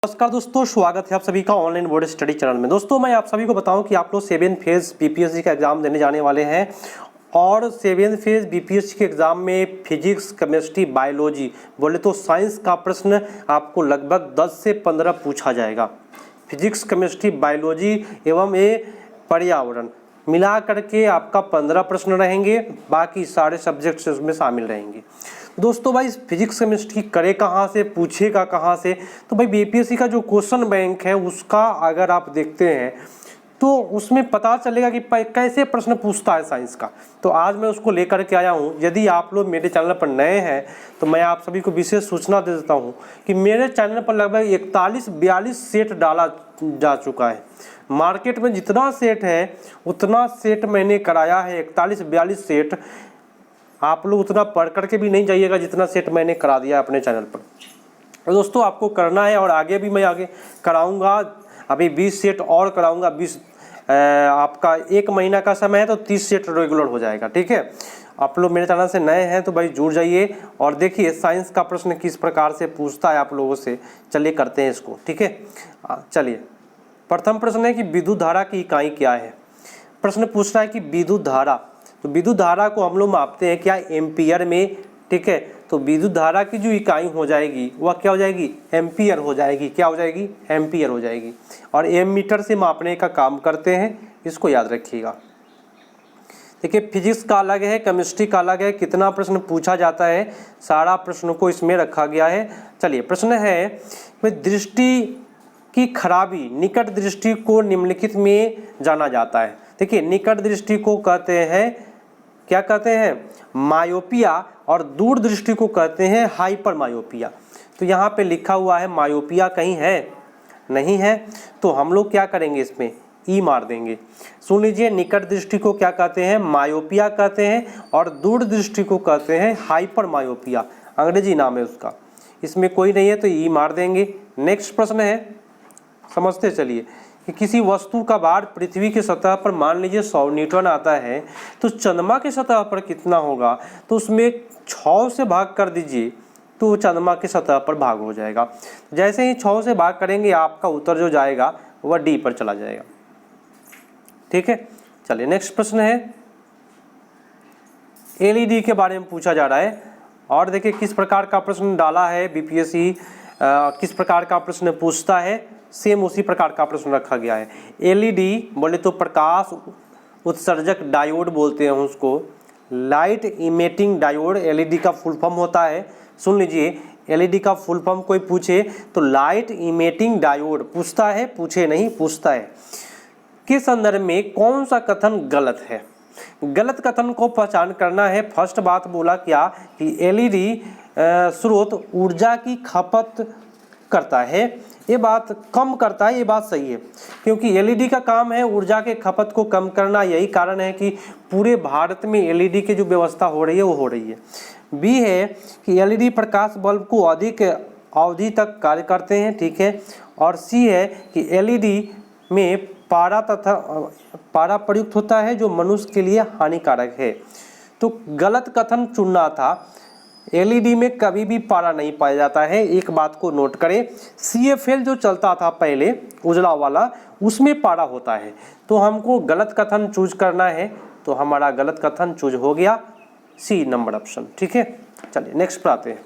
नमस्कार दोस्तों, स्वागत है आप सभी का ऑनलाइन बोर्ड स्टडी चैनल में। दोस्तों मैं आप सभी को बताऊं कि आप लोग 7 फेज बीपीएससी का एग्जाम देने जाने वाले हैं और 7 फेज बीपीएससी के एग्जाम में फिजिक्स, केमिस्ट्री, बायोलॉजी बोले तो साइंस का प्रश्न आपको लगभग 10 से 15 पूछा जाएगा। फिजिक्स, केमिस्ट्री, बायोलॉजी एवं ये पर्यावरण मिला करके आपका 15 प्रश्न रहेंगे, बाकी सारे सब्जेक्ट्स उसमें शामिल रहेंगे। दोस्तों भाई फिजिक्स केमिस्ट्री करे कहाँ से, पूछेगा कहाँ से? तो भाई बीपीएससी का जो क्वेश्चन बैंक है उसका अगर आप देखते हैं तो उसमें पता चलेगा कि कैसे प्रश्न पूछता है साइंस का। तो आज मैं उसको लेकर के आया हूँ। यदि आप लोग मेरे चैनल पर नए हैं तो मैं आप सभी को विशेष सूचना दे देता हूँ कि मेरे चैनल पर लगभग 41-42 सेट डाला जा चुका है। मार्केट में जितना सेट है उतना सेट मैंने कराया है, 41-42 सेट। आप लोग उतना पढ़ करके भी नहीं जाइएगा जितना सेट मैंने करा दिया अपने चैनल पर। तो दोस्तों आपको करना है और आगे भी मैं आगे कराऊंगा। अभी 20 सेट और कराऊंगा। 20 आपका 1 महीना का समय है तो 30 सेट रेगुलर हो जाएगा। ठीक है, आप लोग मेरे चैनल से नए हैं तो भाई जुड़ जाइए और देखिए साइंस का प्रश्न किस प्रकार से पूछता है आप लोगों से। चलिए करते हैं इसको। ठीक है, चलिए प्रथम प्रश्न है कि विद्युत धारा की इकाई क्या है। प्रश्न पूछ रहा है कि विद्युत धारा, तो विद्युत धारा को हम लोग मापते हैं क्या, एम्पियर में। ठीक है, तो विद्युत धारा की जो इकाई हो जाएगी वह क्या हो जाएगी, एम्पियर हो जाएगी। क्या हो जाएगी, एम्पियर हो जाएगी। और एम मीटर से मापने का काम करते हैं, इसको याद रखिएगा। देखिए फिजिक्स का अलग है, केमिस्ट्री का अलग है, कितना प्रश्न पूछा जाता है सारा प्रश्नों को इसमें रखा गया है। चलिए प्रश्न है दृष्टि की खराबी, निकट दृष्टि को निम्नलिखित में जाना जाता है। देखिए निकट दृष्टि को कहते हैं, क्या कहते हैं, मायोपिया, और दूर दृष्टि को कहते हैं हाइपर मायोपिया। तो यहाँ पे लिखा हुआ है मायोपिया, कहीं है नहीं है, तो हम लोग क्या करेंगे, इसमें ई मार देंगे। सुन लीजिए, निकट दृष्टि को क्या कहते हैं, मायोपिया कहते हैं, और दूर दृष्टि को कहते हैं हाइपर मायोपिया, अंग्रेजी नाम है उसका। इसमें कोई नहीं है तो ई मार देंगे। नेक्स्ट प्रश्न है, समझते चलिए कि किसी वस्तु का भार पृथ्वी की सतह पर मान लीजिए 100 न्यूटन आता है तो चंद्रमा की सतह पर कितना होगा। तो उसमें 6 से भाग कर दीजिए तो चंद्रमा की सतह पर भाग हो जाएगा। जैसे ही 6 से भाग करेंगे आपका उत्तर जो जाएगा वह डी पर चला जाएगा। ठीक है, चलिए नेक्स्ट प्रश्न है, एलईडी के बारे में पूछा जा रहा है। और देखिए किस प्रकार का प्रश्न डाला है बीपीएससी, किस प्रकार का प्रश्न पूछता है, सेम उसी प्रकार का प्रश्न रखा गया है। एलईडी बोले तो प्रकाश उत्सर्जक डायोड बोलते हैं उसको, लाइट इमेटिंग डायोड एलईडी का फुल फॉर्म होता है। सुन लीजिए, एलईडी का फुल फॉर्म कोई पूछे तो लाइट इमेटिंग डायोड पूछता है, पूछे नहीं पूछता है। के संदर्भ में कौन सा कथन गलत है। गलत कथन को पहचान करना है। फर्स्ट बात बोला क्या कि एलईडी स्रोत ऊर्जा की खपत करता है, ये बात कम करता है, ये बात सही है, क्योंकि एलईडी का काम है ऊर्जा के खपत को कम करना। यही कारण है कि पूरे भारत में एलईडी की जो व्यवस्था हो रही है वो हो रही है। बी है कि एलईडी प्रकाश बल्ब को अधिक अवधि तक कार्य करते हैं। ठीक है, और सी है कि एलईडी में पारा प्रयुक्त होता है जो मनुष्य के लिए हानिकारक है। तो गलत कथन चुनना था। एलईडी में कभी भी पारा नहीं पाया जाता है, एक बात को नोट करें। CFL जो चलता था पहले उजला वाला, उसमें पारा होता है। तो हमको गलत कथन चूज करना है, तो हमारा गलत कथन चूज हो गया सी नंबर ऑप्शन। ठीक है, चलिए नेक्स्ट पर आते हैं।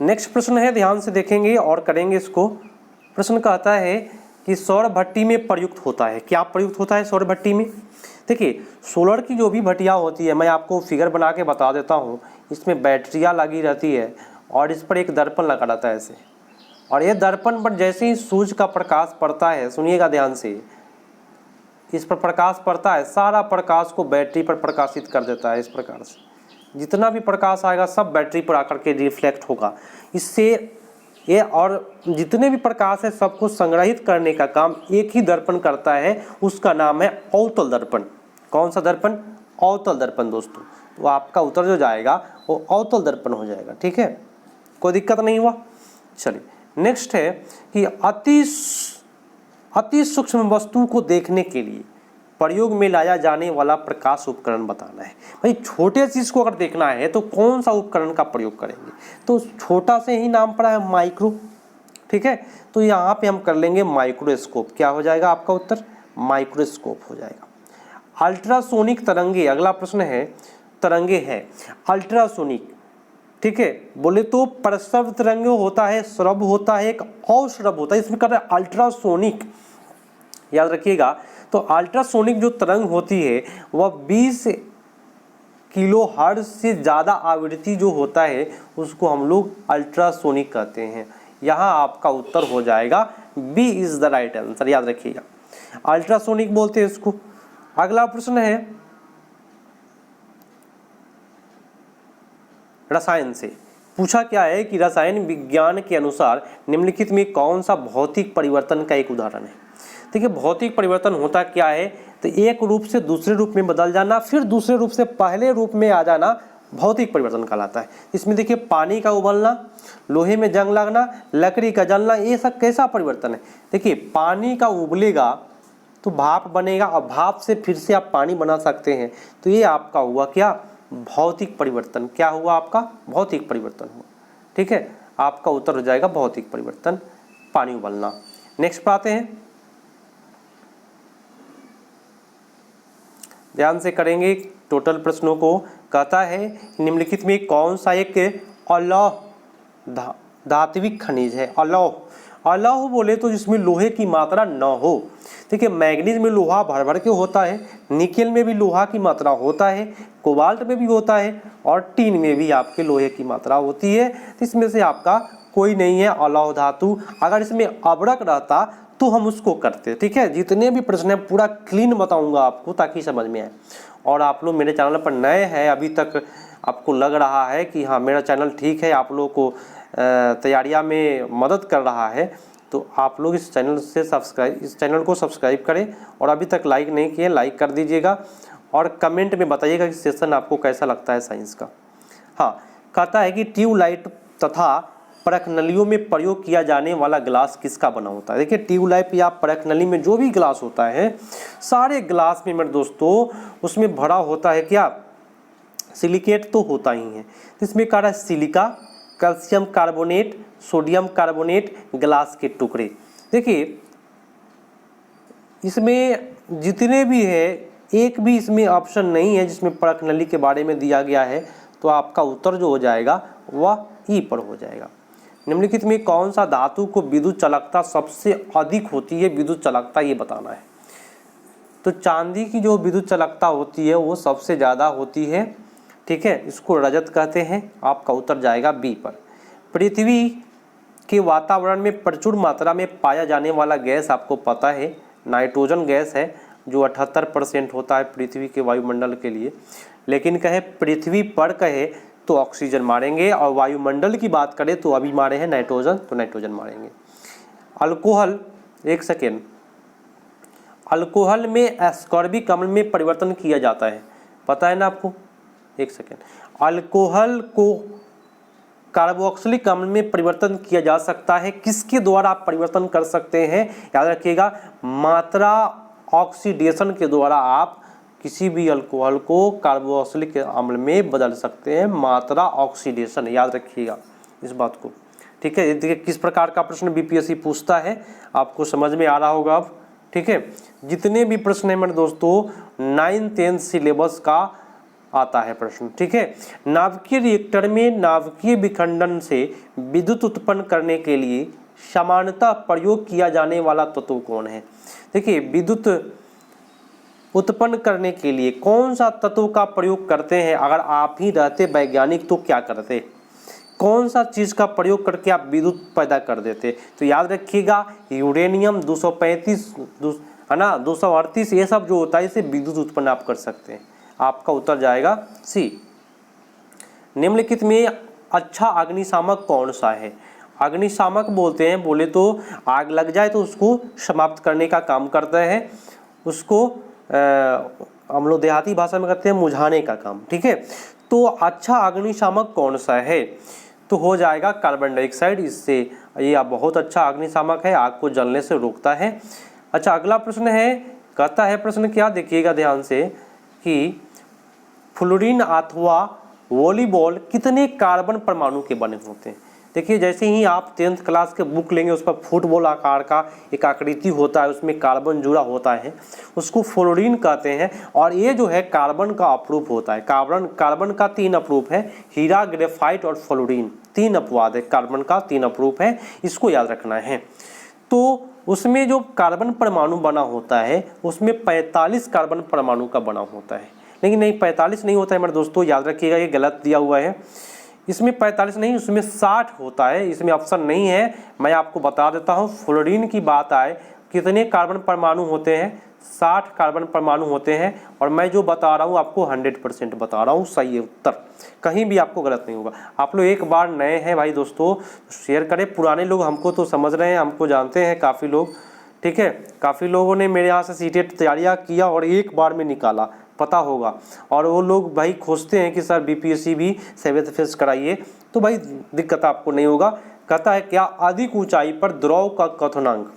नेक्स्ट प्रश्न है, ध्यान से देखेंगे और करेंगे इसको। प्रश्न कहता है कि सौर भट्टी में प्रयुक्त होता है। क्या प्रयुक्त होता है सौर भट्टी में? देखिए सोलर की जो भी भट्टियाँ होती है, मैं आपको फिगर बना के बता देता हूँ। इसमें बैटरियाँ लगी रहती है और इस पर एक दर्पण लगा रहता है ऐसे, और ये दर्पण पर जैसे ही सूर्य का प्रकाश पड़ता है, सुनिएगा ध्यान से, इस पर प्रकाश पड़ता है, सारा प्रकाश को बैटरी पर प्रकाशित कर देता है। इस प्रकार से जितना भी प्रकाश आएगा सब बैटरी पर आकर के रिफ्लेक्ट होगा। इससे ये और जितने भी प्रकाश है सबको संग्रहित करने का काम एक ही दर्पण करता है, उसका नाम है अवतल दर्पण। कौन सा दर्पण? अवतल दर्पण दोस्तों। तो आपका उत्तर जो जाएगा वो अवतल दर्पण हो जाएगा। ठीक है, कोई दिक्कत नहीं हुआ। चलिए नेक्स्ट है कि अति सूक्ष्म वस्तु को देखने के लिए प्रयोग में लाया जाने वाला प्रकाश उपकरण बताना है। भाई छोटे चीज को अगर देखना है तो कौन सा उपकरण का प्रयोग करेंगे, तो छोटा से ही नाम पड़ा है माइक्रो। ठीक है। तो यहाँ पे हम कर लेंगे माइक्रोस्कोप। क्या हो जाएगा आपका उत्तर? माइक्रोस्कोप हो जाएगा। अल्ट्रासोनिक तरंगे, अगला प्रश्न है, तरंगे है अल्ट्रासोनिक, ठीक है। बोले तो प्रसव तरंग होता है, श्रव होता है, एक और श्रव होता है, इसमें कर रहे हैं अल्ट्रासोनिक, याद रखिएगा। तो अल्ट्रासोनिक जो तरंग होती है वह 20 किलो हर्ट्ज से ज़्यादा आवृत्ति जो होता है उसको हम लोग अल्ट्रासोनिक कहते हैं। यहाँ आपका उत्तर हो जाएगा B is the right answer, याद रखिएगा, अल्ट्रासोनिक बोलते हैं इसको। अगला प्रश्न है रसायन से, पूछा क्या है कि रसायन विज्ञान के अनुसार निम्नलिखित में कौन सा भौतिक परिवर्तन का एक उदाहरण है। देखिए भौतिक परिवर्तन होता क्या है, तो एक रूप से दूसरे रूप में बदल जाना, फिर दूसरे रूप से पहले रूप में आ जाना भौतिक परिवर्तन कहलाता है। इसमें देखिए पानी का उबलना, लोहे में जंग लगना, लकड़ी का जलना, ये सब कैसा परिवर्तन है। देखिए पानी का उबलेगा तो भाप बनेगा और भाप से फिर से आप पानी बना सकते हैं, तो ये आपका हुआ क्या? भौतिक परिवर्तन। क्या हुआ आपका? भौतिक परिवर्तन हुआ, ठीक है। आपका उत्तर हो जाएगा भौतिक परिवर्तन, पानी उबलना। नेक्स्ट पर आते हैं, ध्यान से करेंगे टोटल प्रश्नों को। कहता है निम्नलिखित में कौन सा एक अलौह धात्विक खनिज है। अलौह बोले तो जिसमें लोहे की मात्रा न हो। देखिए मैग्नीज में लोहा भर भर के होता है, निकेल में भी लोहा की मात्रा होता है, कोबाल्ट में भी होता है और टीन में भी आपके लोहे की मात्रा होती है। तो इसमें से आपका कोई नहीं है अलौह धातु। अगर इसमें अबरक रहता तो हम उसको करते, ठीक है। जितने भी प्रश्न हैं पूरा क्लीन बताऊंगा आपको ताकि समझ में आए। और आप लोग मेरे चैनल पर नए हैं, अभी तक आपको लग रहा है कि हाँ मेरा चैनल ठीक है, आप लोगों को तैयारियां में मदद कर रहा है, तो आप लोग इस चैनल को सब्सक्राइब करें और अभी तक लाइक नहीं किए लाइक कर दीजिएगा और कमेंट में बताइएगा कि सेशन आपको कैसा लगता है साइंस का। हाँ, कहता है कि ट्यूबलाइट तथा परखनलियों में प्रयोग किया जाने वाला ग्लास किसका बना होता है। देखिए ट्यूबलाइट या परखनली में जो भी ग्लास होता है, सारे ग्लास में मेरे दोस्तों उसमें भरा होता है क्या? सिलिकेट तो होता ही है। इसमें कह रहा है silica, calcium carbonate, sodium carbonate, glass के टुकड़े। देखिए इसमें जितने भी है एक भी इसमें ऑप्शन नहीं है जिसमें परखनली के बारे में दिया गया है, तो आपका उत्तर जो हो जाएगा वह ई पर हो जाएगा। निम्नलिखित में कौन सा धातु को विद्युत चालकता सबसे अधिक होती है? विद्युत चालकता ये बताना है। तो चांदी की जो विद्युत चालकता होती है वो सबसे ज़्यादा होती है, ठीक है। इसको रजत कहते हैं। आपका उत्तर जाएगा बी पर। पृथ्वी के वातावरण में प्रचुर मात्रा में पाया जाने वाला गैस आपको पता है नाइट्रोजन गैस है, जो 78% होता है पृथ्वी के वायुमंडल के लिए। लेकिन कहे पृथ्वी पर कहे तो ऑक्सीजन मारेंगे, और वायुमंडल की बात करें तो अभी मारे हैं नाइट्रोजन, तो नाइट्रोजन मारेंगे। अल्कोहल, एक सेकेंड, अल्कोहल में एस्कॉर्बिक अम्ल में परिवर्तन किया जाता है, पता है ना आपको? एक सेकेंड, अल्कोहल को कार्बोक्सिलिक अम्ल में परिवर्तन किया जा सकता है। किसके द्वारा आप परिवर्तन कर सकते हैं? याद रखिएगा, मात्रा ऑक्सीडेशन के द्वारा आप किसी भी अल्कोहल को कार्बोक्सिलिक अम्ल में बदल सकते हैं। मात्रा ऑक्सीडेशन, याद रखिएगा इस बात को, ठीक है। देखिए किस प्रकार का प्रश्न बीपीएससी पूछता है, आपको समझ में आ रहा होगा अब, ठीक है। जितने भी प्रश्न हैं मेरे दोस्तों 9-10 सिलेबस का आता है प्रश्न, ठीक है। नाभिकीय रिएक्टर में नाभिकीय विखंडन से विद्युत उत्पन्न करने के लिए सामान्यतः प्रयोग किया जाने वाला तत्व कौन है? देखिए विद्युत उत्पन्न करने के लिए कौन सा तत्व का प्रयोग करते हैं? अगर आप ही रहते वैज्ञानिक तो क्या करते? कौन सा चीज़ का प्रयोग करके आप विद्युत पैदा कर देते? तो याद रखिएगा यूरेनियम 235 है ना, 238, ये सब जो होता है इसे विद्युत उत्पन्न आप कर सकते हैं। आपका उत्तर जाएगा सी। निम्नलिखित में अच्छा अग्निशामक कौन सा है? अग्निशामक बोलते हैं, बोले तो आग लग जाए तो उसको समाप्त करने का काम करता है, उसको हम लोग देहाती भाषा में कहते हैं मुझाने का काम, ठीक है। तो अच्छा अग्निशामक कौन सा है? तो हो जाएगा कार्बन डाइऑक्साइड। इससे ये बहुत अच्छा अग्निशामक है, आग को जलने से रोकता है। अच्छा अगला प्रश्न है, कहता है प्रश्न क्या, देखिएगा ध्यान से कि फ्लोरीन अथवा वॉलीबॉल कितने कार्बन परमाणु के बने होते हैं? देखिए जैसे ही आप 10th क्लास के बुक लेंगे, उस पर फुटबॉल आकार का एक आकृति होता है, उसमें कार्बन जुड़ा होता है, उसको फ्लोरीन कहते हैं। और ये जो है कार्बन का अपरूप होता है। कार्बन का 3 अपरूप है, हीरा, ग्रेफाइट और फ्लोरीन, 3 अपवाद है, कार्बन का 3 अपरूप है, इसको याद रखना है। तो उसमें जो कार्बन परमाणु बना होता है उसमें 45 कार्बन परमाणु का बना होता है। लेकिन नहीं, 45 नहीं होता है मेरे दोस्तों, याद रखिएगा, ये गलत दिया हुआ है। इसमें 45 नहीं, उसमें 60 होता है, इसमें ऑप्शन नहीं है। मैं आपको बता देता हूँ, फ्लोरीन की बात आए, कितने कार्बन परमाणु होते हैं? 60 कार्बन परमाणु होते हैं। और मैं जो बता रहा हूँ आपको 100% बता रहा हूँ, सही है उत्तर, कहीं भी आपको गलत नहीं होगा। आप लोग एक बार नए हैं भाई दोस्तों, शेयर करें। पुराने लोग हमको तो समझ रहे हैं, हमको जानते हैं काफ़ी लोग, ठीक है। काफ़ी लोगों ने मेरे यहाँ से सीटेट तैयारियाँ किया और एक बार में निकाला, पता होगा। और वो लोग भाई खोजते हैं कि सर बीपीएससी भी 7th फेज कराइए, तो भाई दिक्कत आपको नहीं होगा। कहता है क्या? अधिक ऊंचाई पर द्रव का क्वथनांक,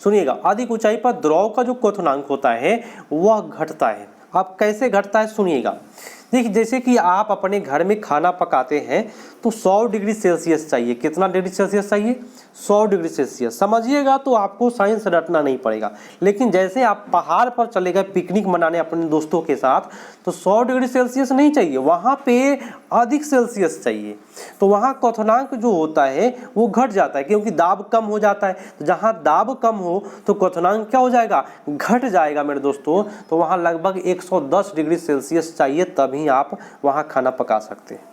सुनिएगा, अधिक ऊंचाई पर द्रव का जो क्वथनांक होता है वह घटता है। अब कैसे घटता है सुनिएगा। देखिए जैसे कि आप अपने घर में खाना पकाते हैं तो 100 डिग्री सेल्सियस चाहिए। कितना डिग्री सेल्सियस चाहिए? 100 डिग्री सेल्सियस। समझिएगा तो आपको साइंस रटना नहीं पड़ेगा। लेकिन जैसे आप पहाड़ पर चले गए पिकनिक मनाने अपने दोस्तों के साथ, तो 100 डिग्री सेल्सियस नहीं चाहिए, वहाँ पे अधिक सेल्सियस चाहिए। तो वहाँ क्वथनांक जो होता है वो घट जाता है, क्योंकि दाब कम हो जाता है। तो जहाँ दाब कम हो तो क्वथनांक क्या हो जाएगा? घट जाएगा मेरे दोस्तों। तो वहाँ लगभग 110 डिग्री सेल्सियस चाहिए, तभी आप वहाँ खाना पका सकते हैं।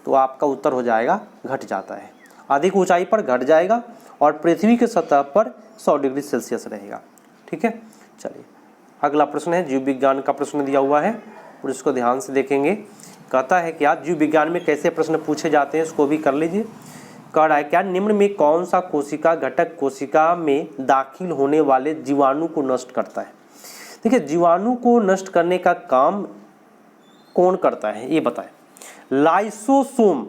तो आपका उत्तर हो जाएगा घट जाता है। अधिक ऊंचाई पर घट जाएगा और पृथ्वी के सतह पर 100 डिग्री सेल्सियस रहेगा, ठीक है। चलिए अगला प्रश्न है, जीव विज्ञान का प्रश्न दिया हुआ है और इसको ध्यान से देखेंगे। कहता है क्या जीव विज्ञान में कैसे प्रश्न पूछे जाते हैं, इसको भी कर लीजिए। कह रहा है क्या निम्न में कौन सा कोशिका घटक कोशिका में दाखिल होने वाले जीवाणु को नष्ट करता है? देखिए जीवाणु को नष्ट करने का काम कौन करता है ये बताएं? लाइसोसोम।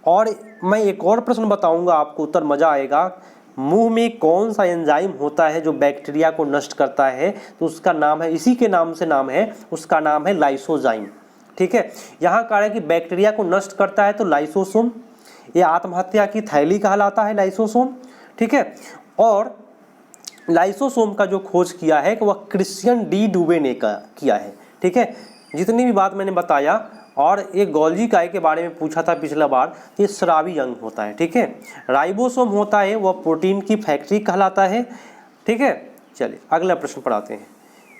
और मैं एक और प्रश्न बताऊंगा आपको, उत्तर मजा आएगा। मुंह में कौन सा एंजाइम होता है जो बैक्टीरिया को नष्ट करता है? तो उसका नाम है, इसी के नाम से नाम है, उसका नाम है लाइसोजाइम, ठीक है। यहाँ कहा है कि बैक्टीरिया को नष्ट करता है तो लाइसोसोम, ये आत्महत्या की थैली कहलाता है लाइसोसोम, ठीक है। और लाइसोसोम का जो खोज किया है कि वह क्रिश्चियन डी डुबे ने किया है, ठीक है। जितनी भी बात मैंने बताया, और एक गोल्जी काय के बारे में पूछा था पिछला बार, तो ये स्रावी अंग होता है, ठीक है। राइबोसोम होता है वह प्रोटीन की फैक्ट्री कहलाता है, ठीक है। चलिए अगला प्रश्न पर आते हैं।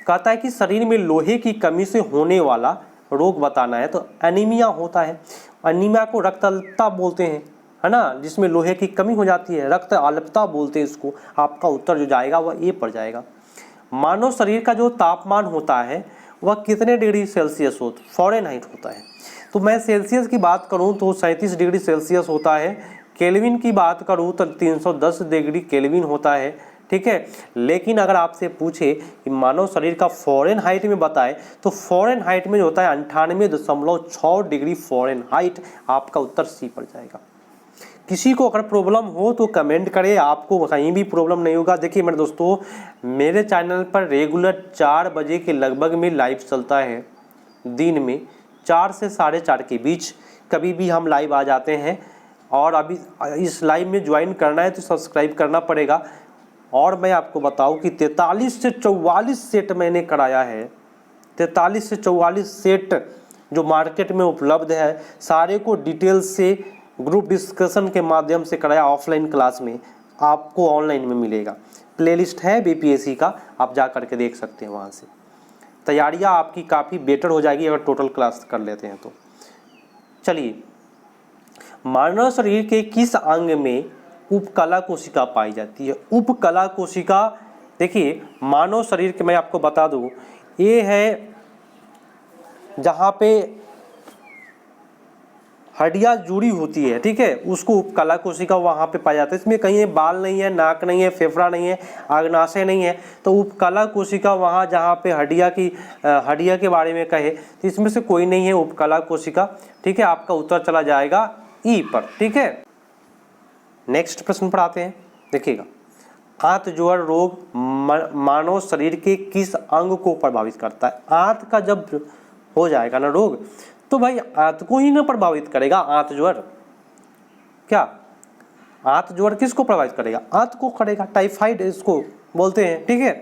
कहता है कि शरीर में लोहे की कमी से होने वाला रोग बताना है, तो एनीमिया होता है। एनीमिया को रक्त अल्पता बोलते हैं, है ना, जिसमें लोहे की कमी हो जाती है, रक्त अल्पता बोलते हैं इसको। आपका उत्तर जो जाएगा वह ए पर जाएगा। मानव शरीर का जो तापमान होता है वह कितने डिग्री सेल्सियस होता है? फ़ारेनहाइट होता है। तो मैं सेल्सियस की बात करूं तो 37 डिग्री सेल्सियस होता है। केल्विन की बात करूं तो 310 डिग्री केल्विन होता है, ठीक है। लेकिन अगर आपसे पूछे कि मानव शरीर का फ़ारेनहाइट में बताए, तो फ़ारेनहाइट में जो होता है 98.6 डिग्री फ़ारेनहाइट। आपका उत्तर सी पर जाएगा। किसी को अगर प्रॉब्लम हो तो कमेंट करें, आपको कहीं भी प्रॉब्लम नहीं होगा। देखिए मेरे दोस्तों, मेरे चैनल पर रेगुलर 4 बजे के लगभग में लाइव चलता है, दिन में 4 से 4:30 के बीच कभी भी हम लाइव आ जाते हैं। और अभी इस लाइव में ज्वाइन करना है तो सब्सक्राइब करना पड़ेगा। और मैं आपको बताऊं कि 43 से 44 सेट मैंने कराया है। 43 से 44 सेट जो मार्केट में उपलब्ध है, सारे को डिटेल से ग्रुप डिस्कशन के माध्यम से कराया। ऑफलाइन क्लास में आपको ऑनलाइन में मिलेगा, प्लेलिस्ट है बीपीएससी का, आप जा करके देख सकते हैं। वहाँ से तैयारियाँ आपकी काफ़ी बेटर हो जाएगी अगर टोटल क्लास कर लेते हैं तो। चलिए, मानव शरीर के किस अंग में उपकला कोशिका पाई जाती है? उपकला कोशिका, देखिए मानव शरीर के, मैं आपको बता दूं, ये है जहाँ पे हड्डियाँ जुड़ी होती है, ठीक है, उसको उपकला कोशिका वहाँ पे पाया जाता है। इसमें कहीं बाल नहीं है, नाक नहीं है, फेफड़ा नहीं है, अग्नाशय नहीं है, तो उपकला कोशिका वहाँ जहाँ पे हड्डियाँ के बारे में कहे तो इसमें से कोई नहीं है उपकला कोशिका, ठीक है। आपका उत्तर चला जाएगा ई पर, ठीक है। नेक्स्ट प्रश्न पर आते हैं, देखिएगा। आंत ज्वर रोग मानव शरीर के किस अंग को प्रभावित करता है? आंत का जब हो जाएगा ना रोग, तो भाई आंत को ही ना प्रभावित करेगा आंत ज्वर। क्या आंत ज्वर किसको प्रभावित करेगा? आंत को करेगा, टाइफाइड इसको बोलते हैं, ठीक है।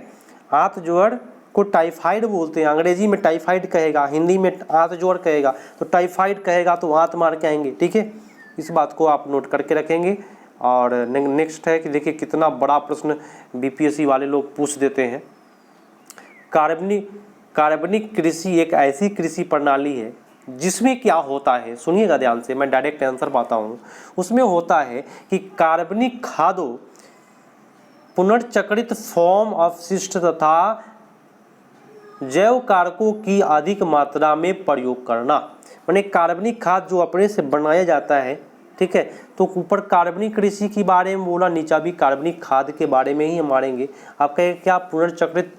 आंत ज्वर को टाइफाइड बोलते हैं, अंग्रेजी में टाइफाइड कहेगा, हिंदी में आंत ज्वर कहेगा, तो टाइफाइड कहेगा तो आंत मार के आएंगे, ठीक है। इस बात को आप नोट करके रखेंगे। और नेक्स्ट है कि देखिए कितना बड़ा प्रश्न बीपीएससी वाले लोग पूछ देते हैं। कार्बनिक कृषि एक ऐसी कृषि प्रणाली है जिसमें क्या होता है, सुनिएगा ध्यान से, मैं डायरेक्ट आंसर पाता हूँ। उसमें होता है कि कार्बनिक खादों पुनर्चक्रित फॉर्म अपशिष्ट तथा जैव कारकों की अधिक मात्रा में प्रयोग करना। माने कार्बनिक खाद जो अपने से बनाया जाता है, ठीक है। तो ऊपर कार्बनिक कृषि के बारे में बोला, नीचा भी कार्बनिक खाद के बारे में ही हम मारेंगे। आप कहें क्या पुनर्चक्रित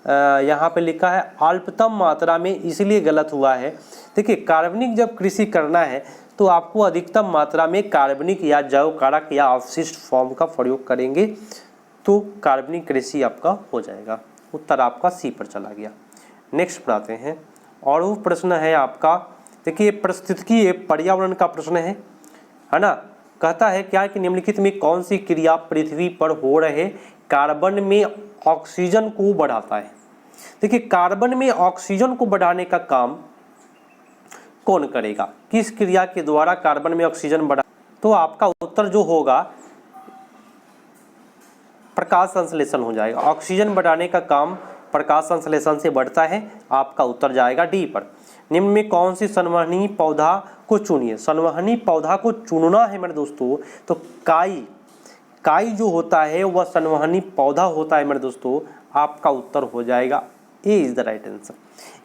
यहाँ पे लिखा है अल्पतम मात्रा में, इसलिए गलत हुआ है। देखिए कार्बनिक जब कृषि करना है तो आपको अधिकतम मात्रा में कार्बनिक या जैव कारक या अवशिष्ट फॉर्म का प्रयोग करेंगे तो कार्बनिक कृषि आपका हो जाएगा। उत्तर आपका सी पर चला गया। नेक्स्ट पढ़ाते हैं। और वो प्रश्न है आपका, देखिए पारिस्थितिकी पर्यावरण का प्रश्न है ना। कहता है क्या कि निम्नलिखित में कौन सी क्रिया पृथ्वी पर हो रहे कार्बन में ऑक्सीजन को बढ़ाता है? देखिए कार्बन में ऑक्सीजन को बढ़ाने का काम कौन करेगा? किस क्रिया के द्वारा कार्बन में ऑक्सीजन बढ़ा? तो आपका उत्तर जो होगा प्रकाश संश्लेषण हो जाएगा। ऑक्सीजन बढ़ाने का काम प्रकाश संश्लेषण से बढ़ता है। आपका उत्तर जाएगा डी पर। निम्न में कौन सी संवहनी पौधा को चुनिए? संवहनी पौधा को चुनना है मेरे दोस्तों तो काई जो होता है वह संवहनी पौधा होता है मेरे दोस्तों। आपका उत्तर हो जाएगा ए इज द राइट आंसर।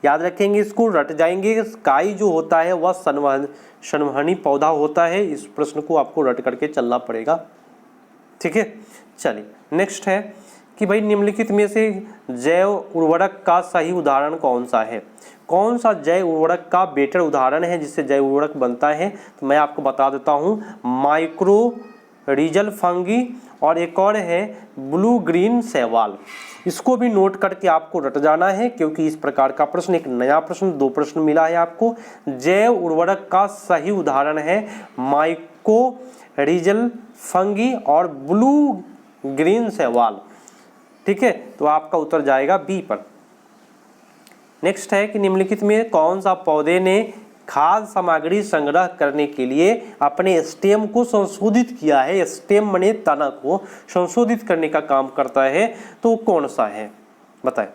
याद रखेंगे, इसको रट जाएंगे। काई जो होता है वह संवहनी पौधा होता है। इस प्रश्न को आपको रट करके चलना पड़ेगा, ठीक है। चलिए नेक्स्ट है कि भाई निम्नलिखित में से जैव उर्वरक का सही उदाहरण कौन सा है? कौन सा जैव उर्वरक का बेटर उदाहरण है जिससे जैव उर्वरक बनता है? तो मैं आपको बता देता हूँ, माइक्रो रीजल फंगी और एक और है ब्लू ग्रीन शैवाल। इसको भी नोट करके आपको रट जाना है क्योंकि इस प्रकार का प्रश्न, एक नया प्रश्न, 2 प्रश्न मिला है आपको। जैव उर्वरक का सही उदाहरण है माइक्रो रीजल फंगी और ब्लू ग्रीन शैवाल, ठीक है। तो आपका उत्तर जाएगा बी पर। नेक्स्ट है कि निम्नलिखित में कौन सा पौधे ने खाद्य सामग्री संग्रह करने के लिए अपने स्टेम को संशोधित किया है? स्टेम माने तना को संशोधित करने का काम करता है, तो कौन सा है बताएं।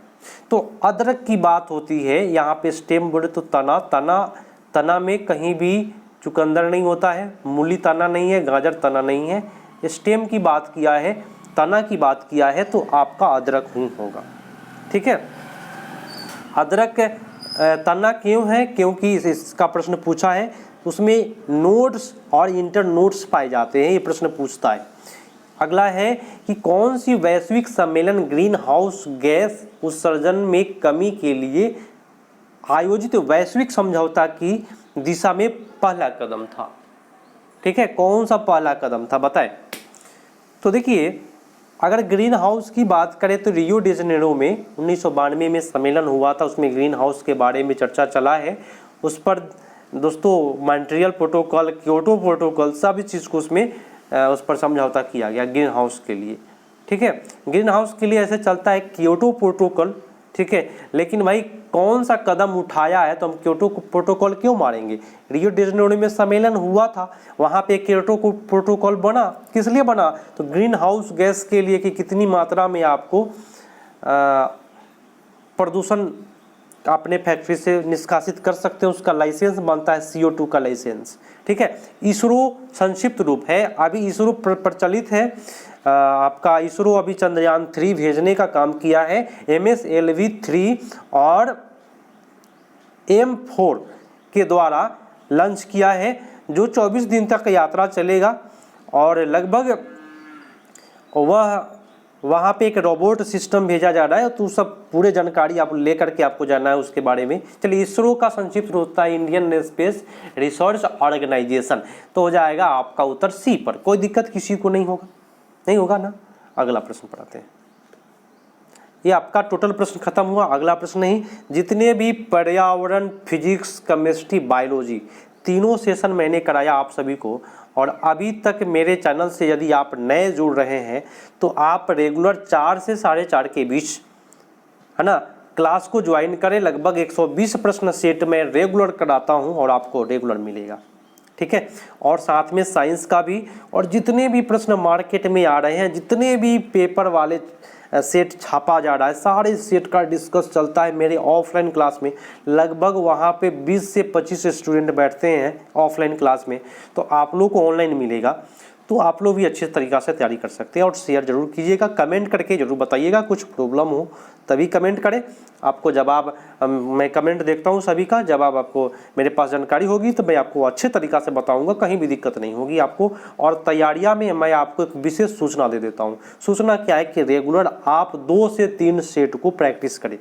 तो अदरक की बात होती है यहाँ पे। स्टेम बोले तो तना में कहीं भी चुकंदर नहीं होता है, मूली तना नहीं है, गाजर तना नहीं है। स्टेम की बात किया है, तना की बात किया है, तो आपका अदरक ही होगा, ठीक है। अदरक तना क्यों है? क्योंकि इसका प्रश्न पूछा है, उसमें नोड्स और इंटर नोड्स पाए जाते हैं, ये प्रश्न पूछता है। अगला है कि कौन सी वैश्विक सम्मेलन ग्रीन हाउस गैस उत्सर्जन में कमी के लिए आयोजित वैश्विक समझौता की दिशा में पहला कदम था, ठीक है। कौन सा पहला कदम था बताएं। तो देखिए अगर ग्रीन हाउस की बात करें तो रियो डी जेनेरो में 1992 में सम्मेलन हुआ था, उसमें ग्रीन हाउस के बारे में चर्चा चला है। उस पर दोस्तों मॉन्ट्रियल प्रोटोकॉल, क्योटो प्रोटोकॉल, सभी चीज़ को उसमें उस पर समझौता किया गया ग्रीन हाउस के लिए, ठीक है। ग्रीन हाउस के लिए ऐसे चलता है क्योटो प्रोटोकॉल, ठीक है। लेकिन भाई कौन सा कदम उठाया है तो हम क्योटो प्रोटोकॉल क्यों मारेंगे? रियो डी जेनेरो में सम्मेलन हुआ था, वहाँ पे क्योटो प्रोटोकॉल बना, किस लिए बना? तो ग्रीन हाउस गैस के लिए कि कितनी मात्रा में आपको प्रदूषण अपने फैक्ट्री से निष्कासित कर सकते हैं, उसका लाइसेंस बनता है CO2 का लाइसेंस, ठीक है। इसरो संक्षिप्त रूप है, अभी इसरो प्रचलित है। आपका इसरो अभी चंद्रयान 3 भेजने का काम किया है, MSLV 3 और M4 के द्वारा लॉन्च किया है, जो 24 दिन तक यात्रा चलेगा और लगभग वहाँ पे एक रोबोट सिस्टम भेजा जा रहा है। तो सब पूरे जानकारी आप लेकर के आपको जानना है उसके बारे में। चलिए इसरो का संक्षिप्त होता है इंडियन स्पेस रिसर्च ऑर्गेनाइजेशन, तो हो जाएगा आपका उत्तर सी पर। कोई दिक्कत किसी को नहीं होगा ना। अगला प्रश्न पढ़ाते हैं। ये आपका टोटल प्रश्न खत्म हुआ। अगला प्रश्न नहीं, जितने भी पर्यावरण, फिजिक्स, केमिस्ट्री, बायोलॉजी तीनों सेशन मैंने कराया आप सभी को, और अभी तक मेरे चैनल से यदि आप नए जुड़ रहे हैं तो आप रेगुलर 4 से 4:30 के बीच, है ना, क्लास को ज्वाइन करें। लगभग 120 प्रश्न सेट में रेगुलर कराता हूं और आपको रेगुलर मिलेगा, ठीक है। और साथ में साइंस का भी, और जितने भी प्रश्न मार्केट में आ रहे हैं, जितने भी पेपर वाले सेट छापा जा रहा है, सारे सेट का डिस्कस चलता है मेरे ऑफलाइन क्लास में। लगभग वहाँ पे 20 से 25 स्टूडेंट बैठते हैं ऑफलाइन क्लास में, तो आप लोग को ऑनलाइन मिलेगा, तो आप लोग भी अच्छे तरीक़ा से तैयारी कर सकते हैं। और शेयर जरूर कीजिएगा, कमेंट करके जरूर बताइएगा, कुछ प्रॉब्लम हो तभी कमेंट करें, आपको जवाब मैं कमेंट देखता हूं सभी का जवाब, आपको मेरे पास जानकारी होगी तो मैं आपको अच्छे तरीक़ा से बताऊंगा, कहीं भी दिक्कत नहीं होगी आपको। और तैयारियां में मैं आपको एक विशेष सूचना दे देता हूं। सूचना क्या है कि रेगुलर आप 2 से 3 सेट को प्रैक्टिस करें।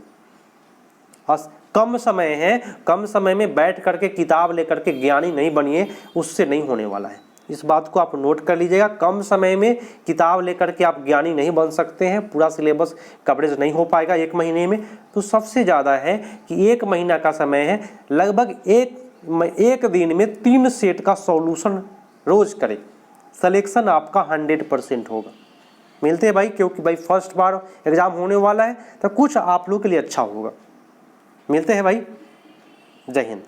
कम समय है, कम समय में बैठ करके किताब लेकर के ज्ञानी नहीं बनिए, उससे नहीं होने वाला है। इस बात को आप नोट कर लीजिएगा, कम समय में किताब लेकर के आप ज्ञानी नहीं बन सकते हैं, पूरा सिलेबस कवरेज नहीं हो पाएगा 1 महीने में। तो सबसे ज़्यादा है कि 1 महीना का समय है, लगभग एक दिन में 3 सेट का सॉल्यूशन रोज करें, सिलेक्शन आपका 100% होगा। मिलते हैं भाई, क्योंकि भाई फर्स्ट बार एग्जाम होने वाला है तो कुछ आप लोग के लिए अच्छा होगा। मिलते हैं भाई, जय हिंद।